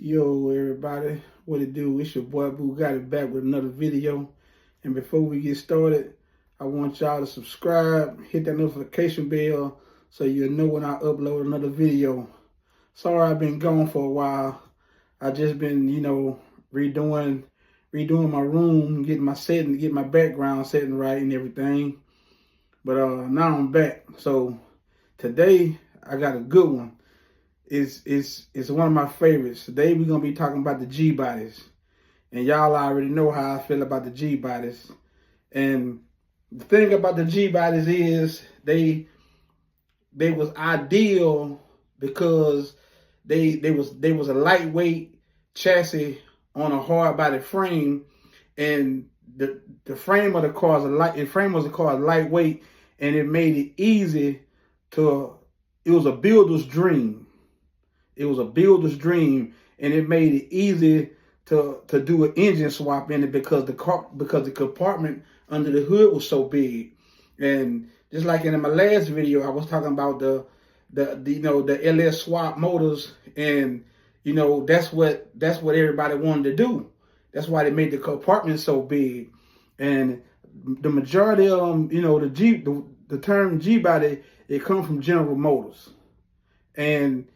Yo, everybody, what it do? It's your boy Bugatti back with another video. And before we get started, I want y'all to subscribe, hit that notification bell so you'll know when I upload another video. Sorry I've been gone for a while. I just been, redoing my room, getting my background setting right and everything. But now I'm back. So today I got a good one. It's one of my favorites. Today we're gonna be talking about the G bodies, and y'all already know how I feel about the G bodies. And the thing about the G bodies is they was ideal because they was a lightweight chassis on a hard body frame, and the frame of the car was lightweight, and it made it easy to. It was a builder's dream. It was a builder's dream, and it made it easy to do an engine swap in it because the compartment under the hood was so big. And just like in my last video, I was talking about the LS swap motors, and that's what everybody wanted to do. That's why they made the compartment so big. And the majority of them, the term G body, it comes from General Motors, and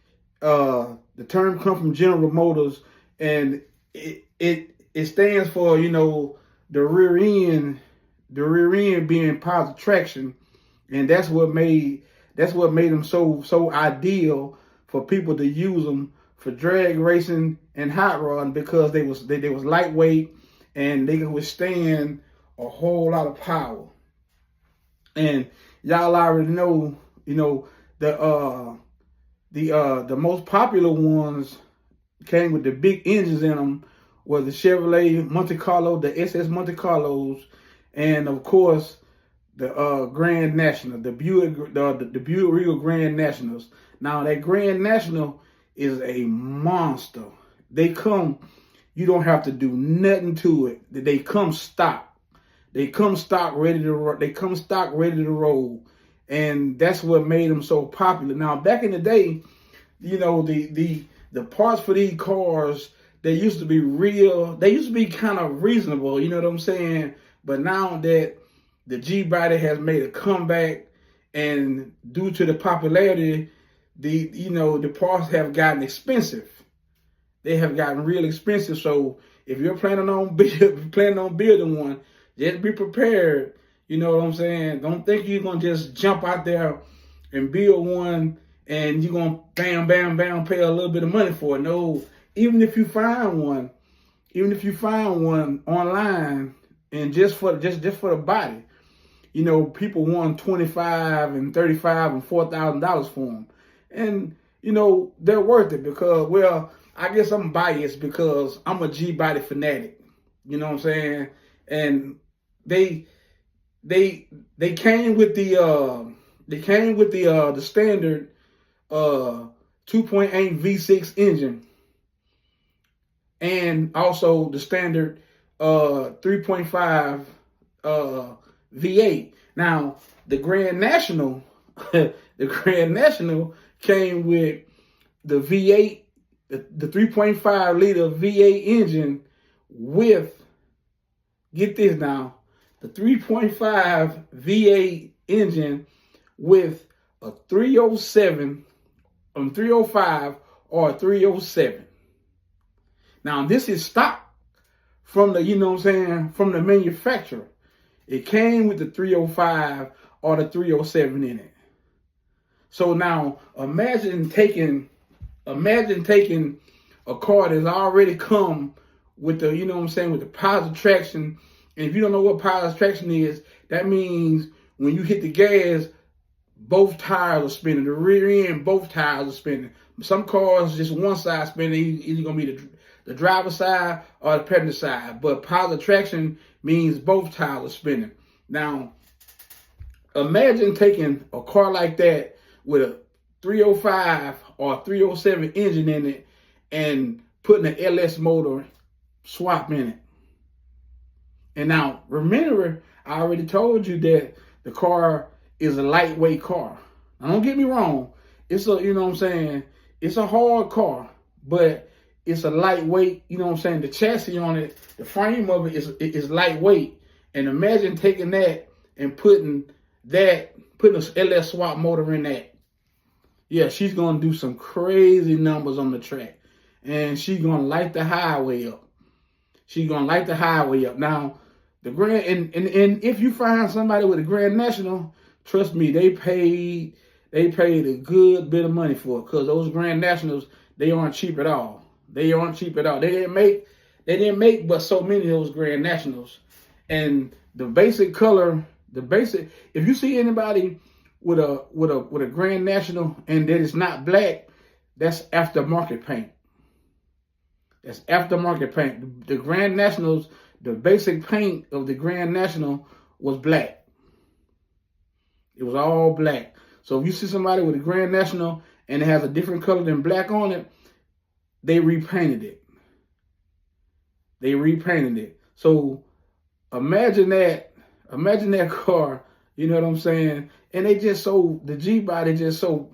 the term comes from General Motors, and it stands for the rear end being positive traction, and that's what made them so ideal for people to use them for drag racing and hot rodding, because they was lightweight and they can withstand a whole lot of power. And y'all already know, the most popular ones came with the big engines in them, were the Chevrolet Monte Carlo, the SS Monte Carlos, and of course the Grand National, the Buick Regal Grand Nationals. Now that Grand National is a monster. They come, you don't have to do nothing to it. They come stock. They come stock ready to roll. And that's what made them so popular. Now, back in the day, the parts for these cars, they used to be kind of reasonable, you know what I'm saying? But now that the G body has made a comeback, and due to the popularity, the parts have gotten expensive. They have gotten real expensive. So if you're planning on building one, just be prepared. You know what I'm saying? Don't think you're going to just jump out there and build one and you're going to bam, bam, bam, pay a little bit of money for it. No, even if you find one online, and just for the body, people want $25,000 and $35,000 and $4,000 for them. And, they're worth it because, well, I guess I'm biased because I'm a G body fanatic. You know what I'm saying? And they came with the standard 2.8 V6 engine, and also the standard 3.5 V8. Now the Grand National came with the V8, the 3.5 liter V8 engine with, get this now, the 3.5 V8 engine with a 305 or a 307. Now this is stock from the, from the manufacturer. It came with the 305 or the 307 in it. So now imagine taking a car that's already come with the, with the positive traction. And if you don't know what positive traction is, that means when you hit the gas, both tires are spinning. The rear end, both tires are spinning. Some cars, just one side spinning, either going to be the driver's side or the passenger side. But positive traction means both tires are spinning. Now, imagine taking a car like that with a 305 or 307 engine in it and putting an LS motor swap in it. And now, remember, I already told you that the car is a lightweight car. Now, don't get me wrong. It's a, it's a hard car, but it's a lightweight, you know what I'm saying? The chassis on it, the frame of it is lightweight. And imagine taking that and putting a LS swap motor in that. Yeah, she's going to do some crazy numbers on the track. And she's going to light the highway up. She's going to light the highway up. Now, the Grand, and if you find somebody with a Grand National, trust me, they paid a good bit of money for it, because those Grand Nationals, they aren't cheap at all. They aren't cheap at all. They didn't make but so many of those Grand Nationals. And the basic color, if you see anybody with a Grand National and that is not black, that's aftermarket paint. That's aftermarket paint. The Grand Nationals, the basic paint of the Grand National was black. It was all black. So if you see somebody with a Grand National and it has a different color than black on it, they repainted it. They repainted it. So imagine that car, you know what I'm saying? And they just the G-body so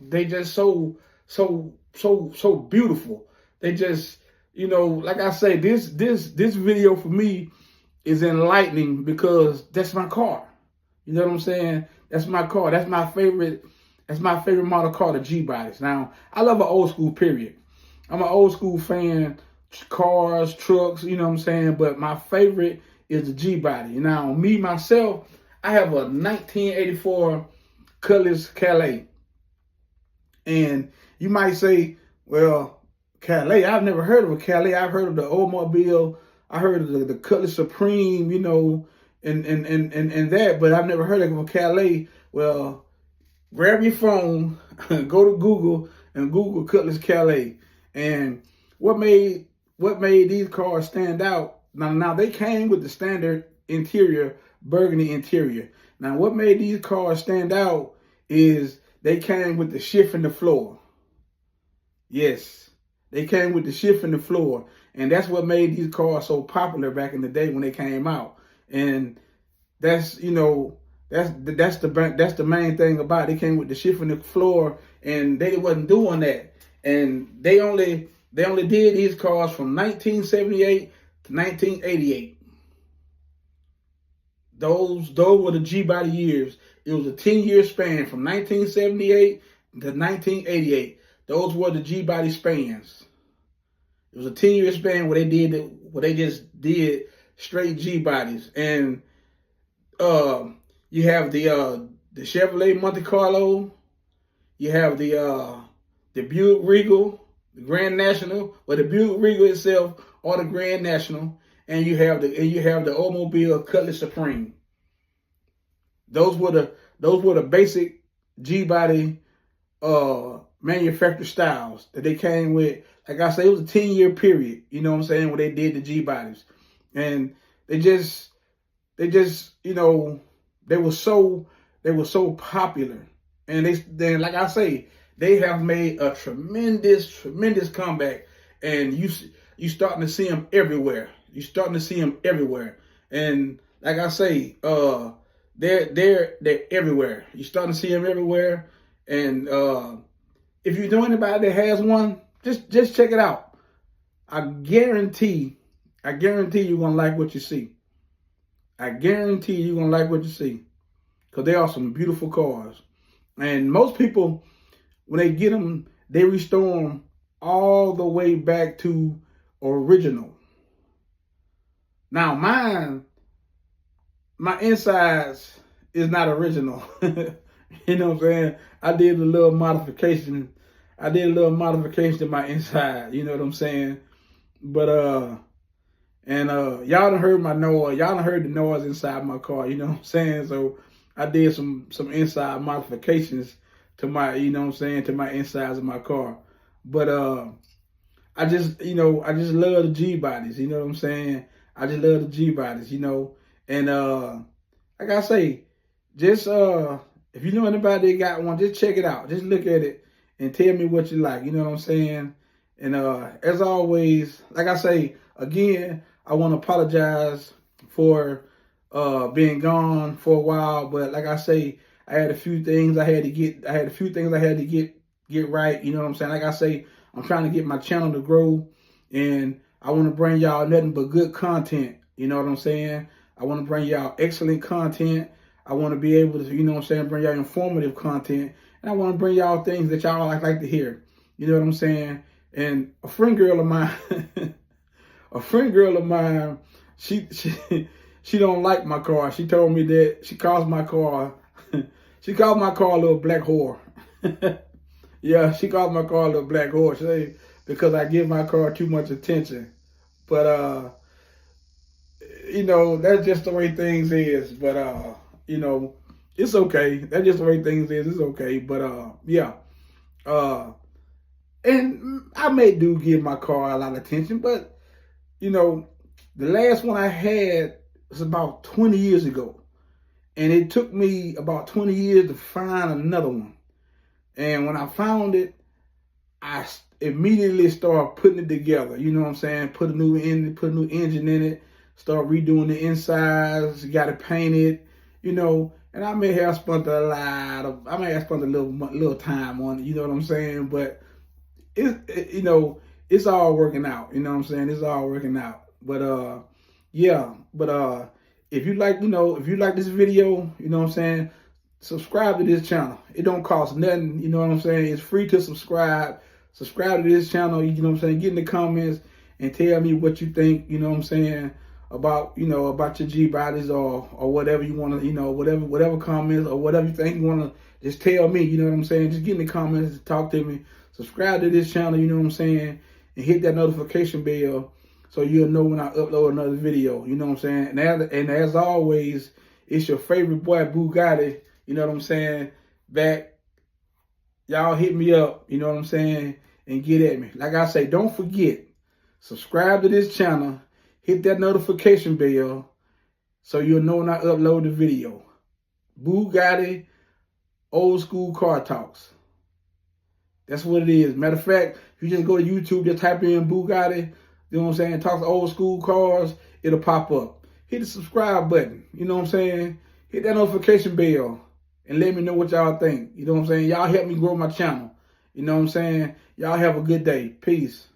beautiful. They just, you know, like I say, this video for me is enlightening, because that's my car. You know what I'm saying? That's my car. That's my favorite model car, the G-bodies. Now, I love an old school, period. I'm an old school fan, cars, trucks, you know what I'm saying? But my favorite is the G-body. Now, me, myself, I have a 1984 Cutlass Calais. And you might say, well, Calais, I've never heard of a Calais. I've heard of the Oldsmobile. I heard of the Cutlass Supreme, you know, and that, but I've never heard of a Calais. Well, grab your phone, go to Google, and Google Cutlass Calais. And what made these cars stand out? Now they came with the standard interior, burgundy interior. Now what made these cars stand out is they came with the shift in the floor. Yes, they came with the shift in the floor, and that's what made these cars so popular back in the day when they came out. And that's, you know, that's the main thing about it. They came with the shift in the floor, and they wasn't doing that. And they only did these cars from 1978 to 1988. Those were the G-body years. It was a 10-year span from 1978 to 1988. Those were the G-body spans. It was a 10-year span where they just did straight G-bodies. And you have the Chevrolet Monte Carlo, you have the Buick Regal, the Grand National, or the Buick Regal itself, or the Grand National, and you have the Oldsmobile Cutlass Supreme. Those were the basic G-body manufacturer styles that they came with. Like I say, it was a 10-year period, you know what I'm saying, where they did the G-bodies. And they just, you know, they were so popular. And then, like I say, they have made a tremendous comeback. And you starting to see them everywhere. You're starting to see them everywhere. And like I say, they're everywhere. You're starting to see them everywhere. And if you know anybody that has one, just check it out. I guarantee you're gonna like what you see. I guarantee you're gonna like what you see, because they are some beautiful cars. And most people, when they get them, they restore them all the way back to original. Now my insides is not original. You know what I'm saying? I did a little modification to my inside, you know what I'm saying? But y'all done heard my noise. Y'all done heard the noise inside my car, you know what I'm saying? So I did some inside modifications to my, you know what I'm saying, to my insides of my car. But I just love the G-bodies, you know what I'm saying? I just love the G-bodies, you know. And like I say, just if you know anybody that got one, just check it out. Just look at it and tell me what you like, you know what I'm saying? And as always, like I say, again, I want to apologize for being gone for a while, but like I say, I had a few things I had to get right, you know what I'm saying? Like I say, I'm trying to get my channel to grow, And I want to bring y'all nothing but good content. You know what I'm saying? I want to bring y'all excellent content. I want to be able to, you know what I'm saying, bring y'all informative content. And I want to bring y'all things that y'all like to hear. You know what I'm saying? And a friend girl of mine, she don't like my car. She told me that she calls my car, she calls my car a little black whore. Yeah, she calls my car a little black whore. She say, because I give my car too much attention. But you know, that's just the way things is. But you know, it's okay. That's just the way things is. It's okay. But yeah. And I do give my car a lot of attention, but you know, the last one I had was about 20 years ago. And it took me about 20 years to find another one. And when I found it, I immediately started putting it together. You know what I'm saying? Put a new engine in it, start redoing the insides, got it painted, you know. And I may have spent a little time on it, you know what I'm saying? But you know, it's all working out. You know what I'm saying? It's all working out. But yeah. But if you like this video, you know what I'm saying, subscribe to this channel. It don't cost nothing. You know what I'm saying? It's free to subscribe. Subscribe to this channel. You know what I'm saying? Get in the comments and tell me what you think. You know what I'm saying, about your G bodies or whatever you want to, you know, whatever comments or whatever you think you want to just tell me. You know what I'm saying? Just get in the comments and talk to me. Subscribe to this channel. You know what I'm saying, and hit that notification bell so you'll know when I upload another video. You know what I'm saying? And as always, it's your favorite boy Bugatti. You know what I'm saying? Back. Y'all hit me up. You know what I'm saying? And get at me. Like I say, don't forget, subscribe to this channel. Hit that notification bell so you'll know when I upload the video. Bugatti Old School Car Talks. That's what it is. Matter of fact, if you just go to YouTube, just type in Bugatti, you know what I'm saying, talks old school cars, it'll pop up. Hit the subscribe button, you know what I'm saying? Hit that notification bell and let me know what y'all think. You know what I'm saying? Y'all help me grow my channel. You know what I'm saying? Y'all have a good day. Peace.